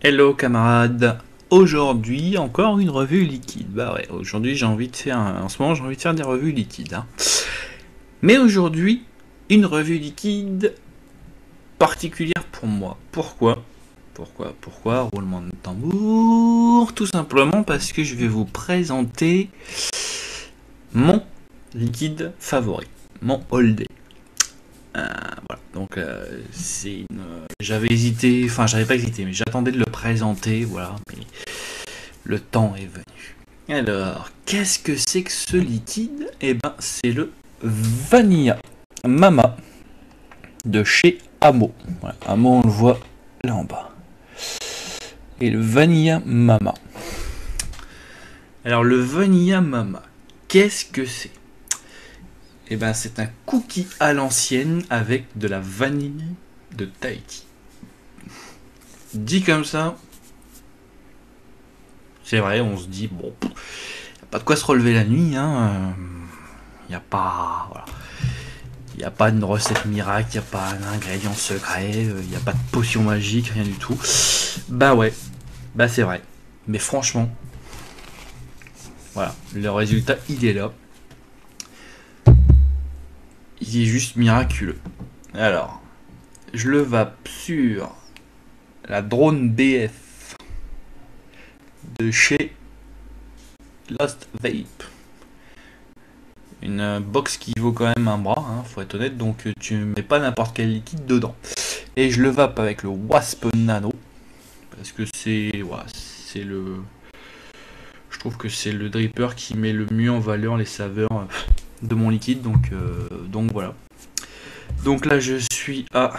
Hello camarades, aujourd'hui encore une revue liquide. Bah ouais, aujourd'hui j'ai envie de faire, en ce moment j'ai envie de faire des revues liquides. Mais aujourd'hui, une revue liquide particulière pour moi. Pourquoi roulement de tambour? Tout simplement parce que je vais vous présenter mon liquide favori, mon All Day. Voilà, donc j'avais hésité, enfin j'avais pas hésité, mais j'attendais de le présenter, voilà, mais le temps est venu. Alors, qu'est-ce que c'est que ce liquide? Eh ben, c'est le Vanilla Mama de chez Amo. Voilà, Amo, on le voit là en bas. Et le Vanilla Mama. Alors, le Vanilla Mama, qu'est-ce que c'est? Eh ben, c'est un cookie à l'ancienne avec de la vanille de Tahiti. Dit comme ça, c'est vrai, on se dit, bon, y a pas de quoi se relever la nuit, hein. Y a pas. Voilà. Il n'y a pas une recette miracle, il n'y a pas un ingrédient secret, il n'y a pas de potion magique, rien du tout. Bah ouais, bah c'est vrai. Mais franchement, voilà, le résultat il est là. Il est juste miraculeux. Alors, je le vape sur la drone BF de chez Lost Vape. Une box qui vaut quand même un bras, hein, faut être honnête, donc tu mets pas n'importe quel liquide dedans. Et je le vape avec le Wasp Nano, parce que c'est le... Je trouve que c'est le dripper qui met le mieux en valeur les saveurs de mon liquide, donc voilà. Donc là je suis à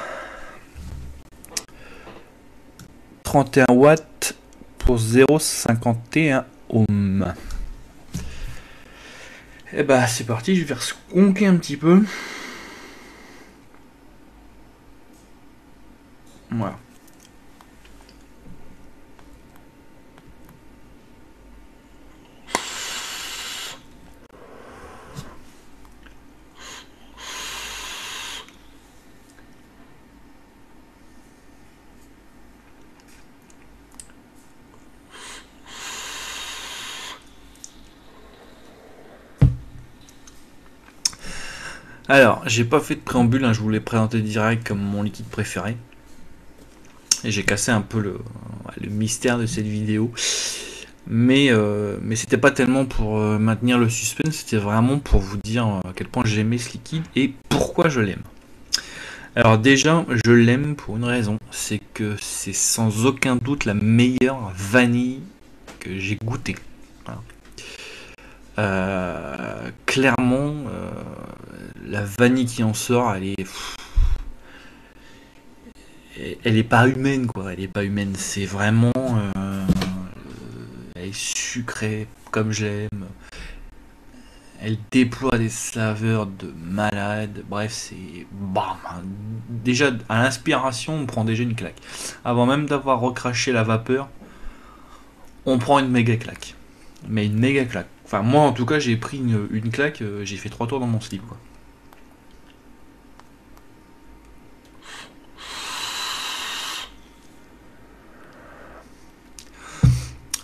31 watts pour 0,51 ohms. Et bah c'est parti, je vais resconquer un petit peu. Voilà. Alors, j'ai pas fait de préambule, hein, je voulais présenter direct comme mon liquide préféré. Et j'ai cassé un peu le mystère de cette vidéo. Mais c'était pas tellement pour maintenir le suspense, c'était vraiment pour vous dire à quel point j'aimais ce liquide et pourquoi je l'aime. Alors déjà, je l'aime pour une raison, c'est que c'est sans aucun doute la meilleure vanille que j'ai goûtée. Voilà. Clairement, la vanille qui en sort, elle est pas humaine quoi. Elle est pas humaine. C'est vraiment, elle est sucrée comme j'aime. Elle déploie des saveurs de malade. Bref, c'est bam. Déjà à l'inspiration, on prend déjà une claque. Avant même d'avoir recraché la vapeur, on prend une méga claque. Mais une méga claque. Enfin, moi en tout cas, j'ai pris une claque. J'ai fait 3 tours dans mon slip quoi.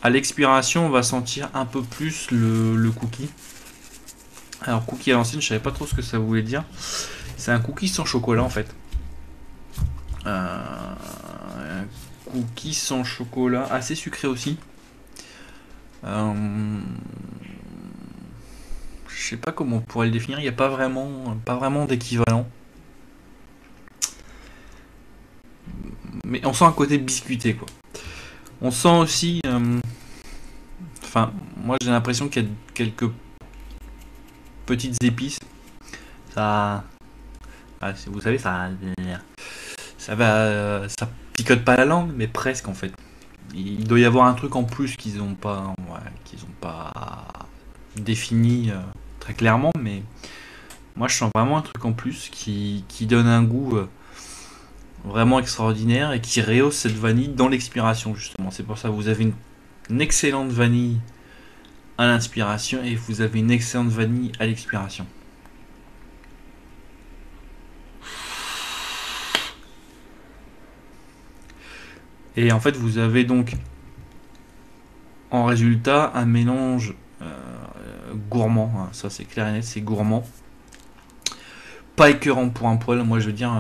À l'expiration, on va sentir un peu plus le cookie. Alors, cookie à l'ancienne, je savais pas trop ce que ça voulait dire. C'est un cookie sans chocolat en fait. Un cookie sans chocolat, assez sucré aussi. Je sais pas comment on pourrait le définir, il n'y a pas vraiment d'équivalent. Mais on sent un côté biscuité quoi. On sent aussi. Enfin, moi j'ai l'impression qu'il y a quelques petites épices. Ça. Vous savez, ça picote pas la langue, mais presque en fait. Il doit y avoir un truc en plus qu'ils ont pas défini très clairement, mais moi je sens vraiment un truc en plus qui donne un goût vraiment extraordinaire et qui rehausse cette vanille dans l'expiration justement. C'est pour ça que vous avez une excellente vanille à l'inspiration et vous avez une excellente vanille à l'expiration. Et en fait, vous avez donc en résultat un mélange gourmand, hein, ça c'est clair et net, c'est gourmand. Pas écœurant pour un poil, moi je veux dire,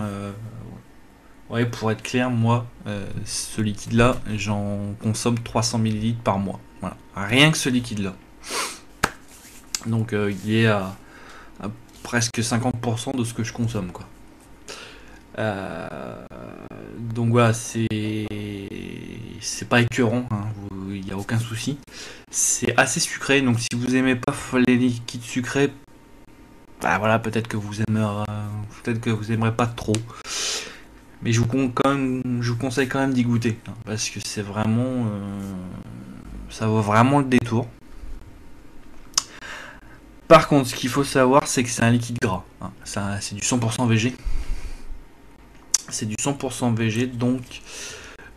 ouais, pour être clair, moi, ce liquide-là, j'en consomme 300 millilitres par mois. Voilà, rien que ce liquide-là. Donc il est à presque 50% de ce que je consomme, quoi. Donc voilà, c'est pas écœurant, hein, il n'y a aucun souci. C'est assez sucré, donc si vous aimez pas les liquides sucrés, bah voilà, peut-être que vous aimerez pas trop. Mais je vous conseille quand même d'y goûter, hein, parce que c'est vraiment, ça vaut vraiment le détour. Par contre, ce qu'il faut savoir, c'est que c'est un liquide gras, hein. C'est du 100% VG. C'est du 100% VG, donc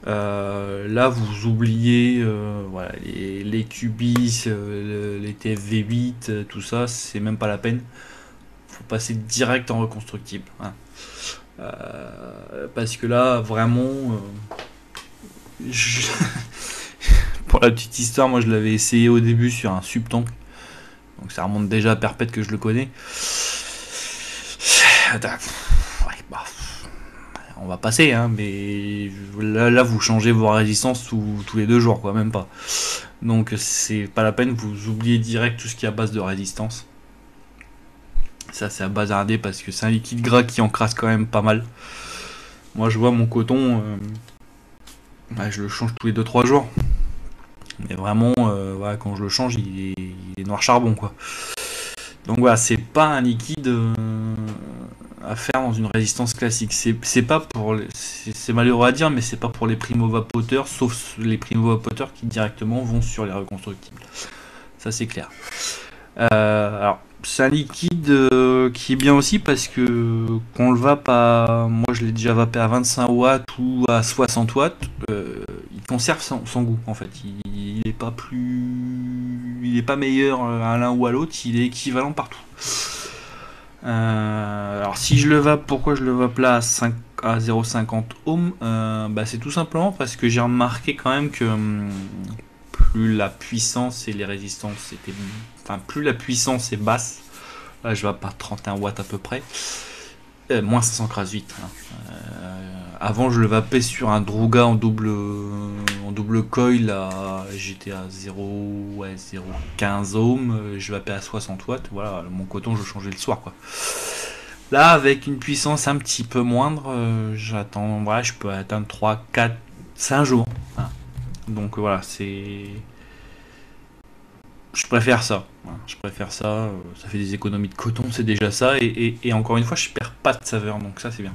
là vous oubliez voilà, les Cubis, les TFV8, tout ça, c'est même pas la peine. Faut passer direct en reconstructible, hein. Parce que là, vraiment, je- pour la petite histoire, moi je l'avais essayé au début sur un subtank, donc ça remonte déjà à Perpète que je le connais. Ouais, bah, on va passer, hein, mais là vous changez vos résistances tous les 2 jours, quoi, même pas. Donc c'est pas la peine, vous oubliez direct tout ce qui est à base de résistance. Ça c'est à bazarder parce que c'est un liquide gras qui encrasse quand même pas mal. Moi je vois mon coton, bah, je le change tous les 2-3 jours. Mais vraiment, voilà, quand je le change, il est noir charbon, quoi. Donc voilà, c'est pas un liquide à faire dans une résistance classique. C'est pas pour, c'est malheureux à dire, mais c'est pas pour les primo-vapoteurs, sauf les primo-vapoteurs qui directement vont sur les reconstructibles. Ça c'est clair. Alors c'est un liquide qui est bien aussi parce que quand on le vape à, moi je l'ai déjà vapé à 25 watts ou à 60 watts, il conserve son goût en fait. Il est pas plus, il est pas meilleur à l'un ou à l'autre, il est équivalent partout. Alors si je le vape, pourquoi je le vape là à 0,50 ohms, bah, c'est tout simplement parce que j'ai remarqué quand même que plus la puissance et les résistances étaient, enfin plus la puissance est basse, là je vape à 31 watts à peu près, moins 500 hein. Avant je le vapais sur un Druga en double coil, là j'étais à 0, ouais, 0,15 ohms, je vapais à 60 watts, voilà, mon coton je changeais le soir, quoi. Là avec une puissance un petit peu moindre, j'attends, voilà, je peux atteindre 3, 4, 5 jours, hein. Donc voilà, je préfère ça. Voilà, je préfère ça. Ça fait des économies de coton, c'est déjà ça. Et encore une fois, je perds pas de saveur, donc ça c'est bien.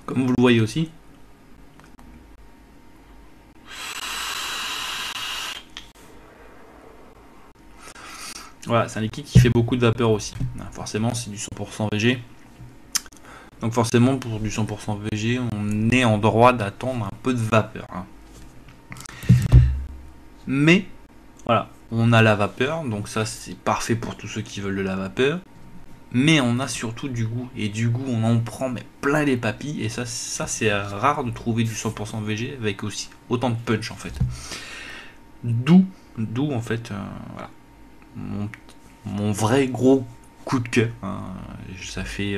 Comme vous le voyez aussi. Voilà, c'est un liquide qui fait beaucoup de vapeur aussi. Forcément, c'est du 100% VG. Donc forcément, pour du 100% VG, on est en droit d'attendre un peu de vapeur, hein. Mais, voilà, on a la vapeur, donc ça c'est parfait pour tous ceux qui veulent de la vapeur. Mais on a surtout du goût, et du goût on en prend mais plein les papilles, et ça c'est rare de trouver du 100% VG avec aussi autant de punch en fait. D'où en fait voilà, mon vrai gros coup de cœur, hein. Ça fait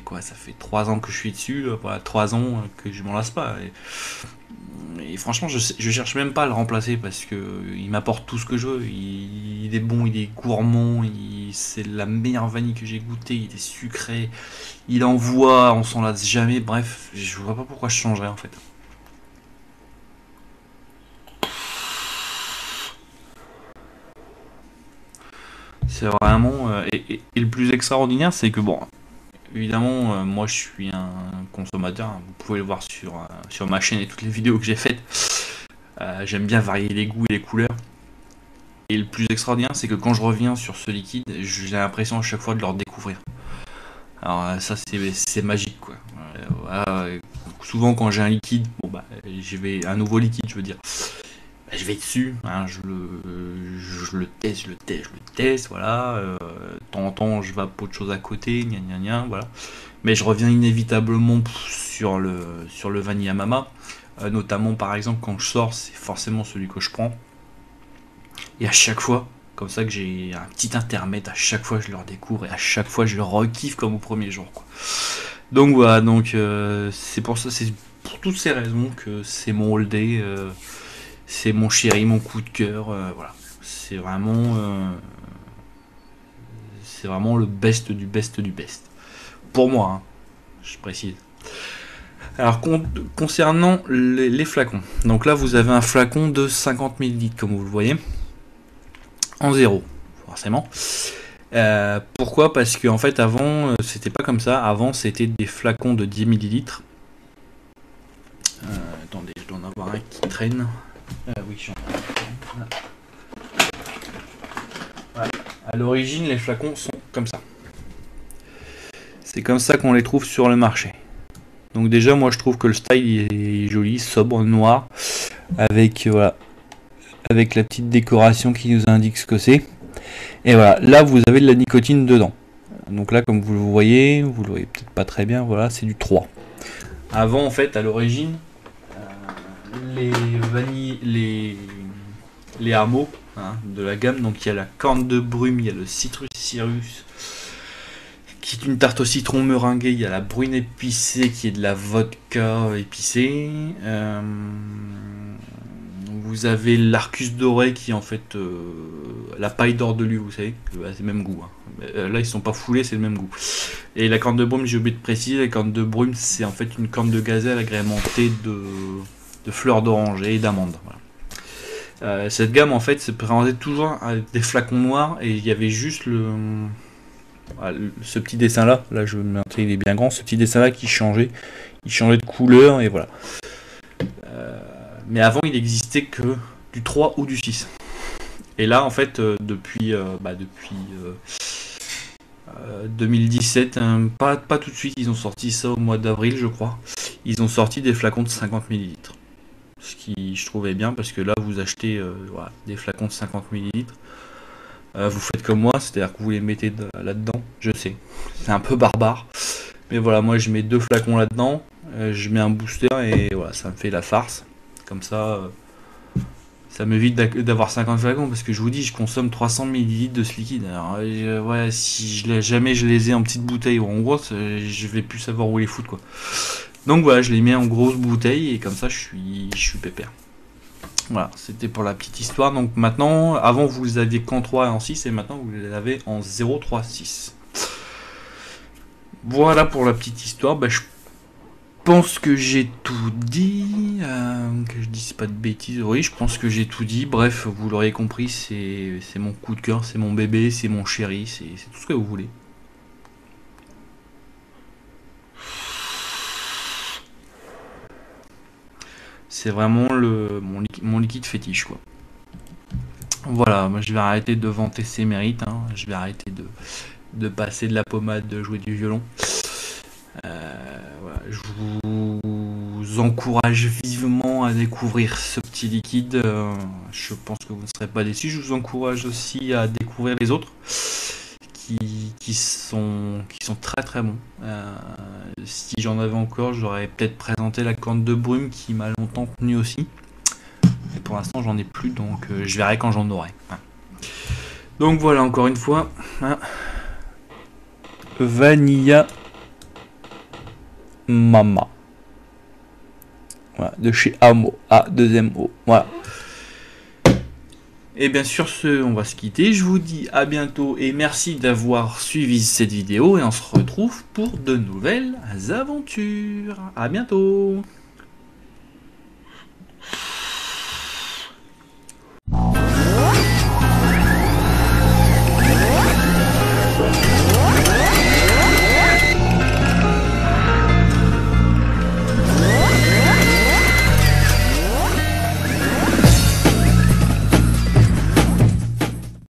quoi, ça fait 3 ans que je suis dessus, voilà, 3 ans que je m'en lasse pas. Et franchement, je cherche même pas à le remplacer parce que il m'apporte tout ce que je veux. Il est bon, il est gourmand, c'est la meilleure vanille que j'ai goûté. Il est sucré, il envoie, on s'en lasse jamais. Bref, je vois pas pourquoi je changerais en fait. C'est vraiment. Et le plus extraordinaire, c'est que bon, évidemment, moi je suis un consommateur, hein. Vous pouvez le voir sur ma chaîne et toutes les vidéos que j'ai faites. J'aime bien varier les goûts et les couleurs. Et le plus extraordinaire, c'est que quand je reviens sur ce liquide, j'ai l'impression à chaque fois de le redécouvrir. Alors ça, c'est magique, quoi. Voilà, souvent quand j'ai un liquide, bon bah, je vais un nouveau liquide, je veux dire. Bah, je vais dessus, hein, je le teste, voilà. De temps en temps, je vape autre chose à côté, gna gna gna, voilà. Mais je reviens inévitablement sur le Vanilla Mama. Notamment par exemple quand je sors, c'est forcément celui que je prends. Et à chaque fois, comme ça que j'ai un petit intermède, à chaque fois je le redécouvre et à chaque fois je le rekiffe comme au premier jour, quoi. Donc voilà, donc c'est pour ça, c'est pour toutes ces raisons que c'est mon all day, c'est mon chéri, mon coup de cœur, voilà. C'est vraiment le best du best du best. Pour moi, hein, je précise. Alors concernant les flacons, donc là vous avez un flacon de 50 ml comme vous le voyez, en zéro, forcément. Pourquoi? Parce que en fait avant c'était pas comme ça, avant c'était des flacons de 10 ml. Attendez, je dois en avoir un qui traîne. Oui, j'en ai un. Voilà. À l'origine les flacons sont comme ça. C'est comme ça qu'on les trouve sur le marché. Donc déjà moi je trouve que le style est joli, sobre, noir, avec voilà, avec la petite décoration qui nous indique ce que c'est. Et voilà, là vous avez de la nicotine dedans. Donc là comme vous le voyez peut-être pas très bien, voilà, c'est du 3. Avant en fait à l'origine, les hameaux de la gamme, donc il y a la corne de brume, il y a le citrus cyrus, qui est une tarte au citron meringuée, il y a la brune épicée qui est de la vodka épicée. Vous avez l'Arcus doré qui est en fait la paille d'or de lui, vous savez, c'est le même goût. Là ils sont pas foulés, c'est le même goût. Et la corne de brume, j'ai oublié de préciser, la corne de brume c'est en fait une corne de gazelle agrémentée de fleurs d'oranger et d'amandes. Voilà. Cette gamme en fait se présentait toujours avec des flacons noirs et il y avait juste ce petit dessin là, je vais me montrer, il est bien grand, ce petit dessin là qui changeait, il changeait de couleur et voilà. Mais avant il existait que du 3 ou du 6. Et là en fait depuis 2017, pas tout de suite, ils ont sorti ça au mois d'avril je crois, ils ont sorti des flacons de 50 ml. Ce qui je trouvais bien parce que là vous achetez des flacons de 50 ml. Vous faites comme moi, c'est-à-dire que vous les mettez là-dedans, je sais, c'est un peu barbare, mais voilà, moi je mets 2 flacons là-dedans, je mets un booster et voilà, ça me fait la farce, comme ça, ça m'évite d'avoir 50 flacons, parce que je vous dis, je consomme 300 ml de ce liquide, alors ouais, si jamais je les ai en petite bouteille ou en grosse, je vais plus savoir où les foutre, quoi. Donc voilà, je les mets en grosse bouteille et comme ça je suis pépère. Voilà, c'était pour la petite histoire. Donc maintenant, avant vous les aviez qu'en 3 et en 6 et maintenant vous les avez en 0, 3, 6. Voilà pour la petite histoire. Je pense que j'ai tout dit. Que je dise pas de bêtises. Oui, je pense que j'ai tout dit. Bref, vous l'aurez compris, c'est mon coup de cœur, c'est mon bébé, c'est mon chéri, c'est tout ce que vous voulez. C'est vraiment mon liquide fétiche, quoi. Voilà, moi je vais arrêter de vanter ses mérites, je vais arrêter de passer de la pommade, de jouer du violon. Voilà, je vous encourage vivement à découvrir ce petit liquide. Je pense que vous ne serez pas déçus. Je vous encourage aussi à découvrir les autres qui sont très très bons. Si j'en avais encore, j'aurais peut-être présenté la corne de brume qui m'a longtemps tenu aussi. Mais pour l'instant, j'en ai plus, donc je verrai quand j'en aurai. Donc voilà, encore une fois, Vanilla Mama. Voilà, de chez Amo, A2MO. Voilà. Et bien sur ce, on va se quitter. Je vous dis à bientôt et merci d'avoir suivi cette vidéo. Et on se retrouve pour de nouvelles aventures. À bientôt.